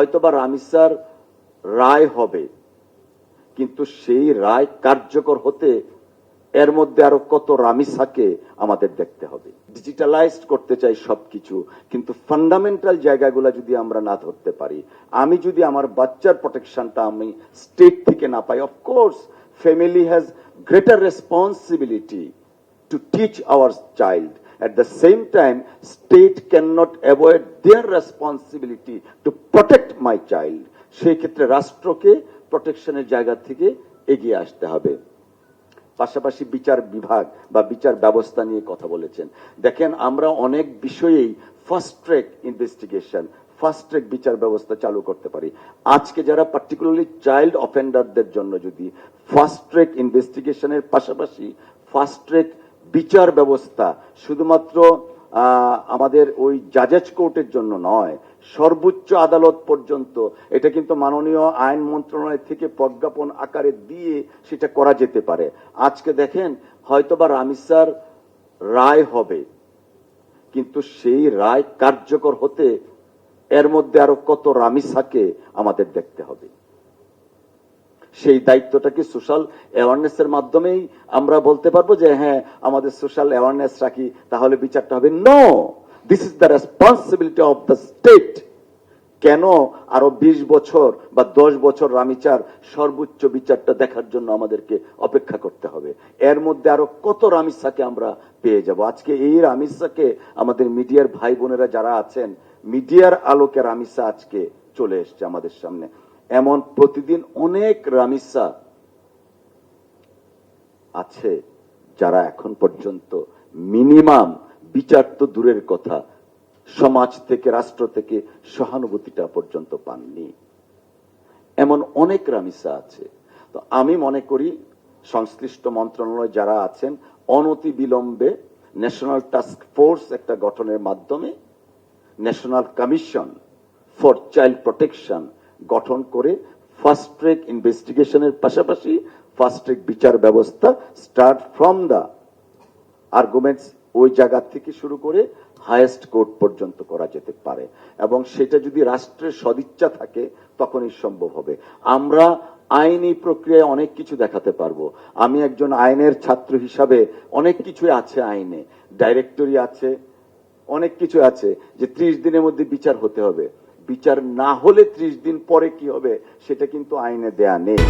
হয়তোবা রামিসার রায় হবে, কিন্তু সেই রায় কার্যকর হতে এর মধ্যে আরো কত রামিসাকে আমাদের দেখতে হবে। ডিজিটালাইজড করতে চাই সবকিছু, কিন্তু ফান্ডামেন্টাল জায়গাগুলো যদি আমরা না ধরতে পারি, আমি যদি আমার বাচ্চার প্রোটেকশনটা আমি স্টেট থেকে না পাই, of course family has greater responsibility to teach our child. At the same time, state cannot avoid their responsibility to protect my child. সেই ক্ষেত্রে রাষ্ট্রকে প্রোটেকশনের জায়গা থেকে এগিয়ে আসতে হবে। পাশাপাশি বিচার বিভাগ বা বিচার ব্যবস্থা নিয়ে কথা বলেছেন। দেখেন, আমরা অনেক বিষয়েই fast track investigation, fast track বিচার ব্যবস্থা চালু করতে পারি। আজকে যারা পার্টিকুলারলি চাইল্ড অফেন্ডারদের জন্য যদি ফাস্ট ট্র্যাক ইনভেস্টিগেশনের পাশাপাশি ফাস্ট ট্র্যাক বিচার ব্যবস্থা শুধুমাত্র আমাদের ওই জাজেজ কোর্টের জন্য নয়, সর্বোচ্চ আদালত পর্যন্ত, এটা কিন্তু মাননীয় আইন মন্ত্রণালয় থেকে প্রজ্ঞাপন আকারে দিয়ে সেটা করা যেতে পারে। আজকে দেখেন, হয়তোবা রামিসার রায় হবে, কিন্তু সেই রায় কার্যকর হতে এর মধ্যে আরো কত রামিসাকে আমাদের দেখতে হবে। সেই দায়িত্বটাকে সোশ্যাল অ্যাওয়ারনেস এর মাধ্যমেই আমরা বলতে পারবো যে হ্যাঁ, আমাদের সোশ্যাল অ্যাওয়ারনেস রাখি, তাহলে বিচারটা হবে। No, this is the responsibility of the state. কেন আরো 20 বছর বা 10 বছর রামিচার সর্বোচ্চ বিচারটা দেখার জন্য আমাদেরকে অপেক্ষা করতে হবে? এর মধ্যে আরো কত রামিসাকে আমরা পেয়ে যাব। আজকে এই রামিসাকে আমাদের মিডিয়ার ভাই বোনেরা যারা আছেন, মিডিয়ার আলোকে রামিসা আজকে চলে এসছে আমাদের সামনে। এমন প্রতিদিন অনেক রামিসা আছে যারা এখন পর্যন্ত মিনিমাম বিচার তো দূরের কথা, সমাজ থেকে, রাষ্ট্র থেকে সহানুভূতিটা পর্যন্ত পাননি। এমন অনেক রামিসা আছে। তো আমি মনে করি সংশ্লিষ্ট মন্ত্রণালয় যারা আছেন অনতি বিলম্বে ন্যাশনাল টাস্ক ফোর্স একটা গঠনের মাধ্যমে national commission for child protection গঠন করে ফাস্ট ট্র্যাক ইনভেস্টিগেশনের পাশাপাশি ফাস্ট ট্র্যাক বিচার ব্যবস্থা স্টার্ট ফ্রম দা আর্গুমেন্টস ওই জায়গা থেকে শুরু করে হাইয়েস্ট কোর্ট পর্যন্ত করা যেতে পারে, এবং সেটা যদি রাষ্ট্রের সদিচ্ছা থাকে তখনই সম্ভব হবে। আমরা আইনি প্রক্রিয়ায় অনেক কিছু দেখাতে পারবো। আমি একজন আইনের ছাত্র হিসাবে অনেক কিছু আছে আইনে, ডাইরেক্টরি আছে, অনেক কিছু আছে যে 30 দিনের মধ্যে বিচার হতে হবে। বিচার না হলে 30 দিন পরে কি হবে সেটা কিন্তু আইনে দেয়া নেই।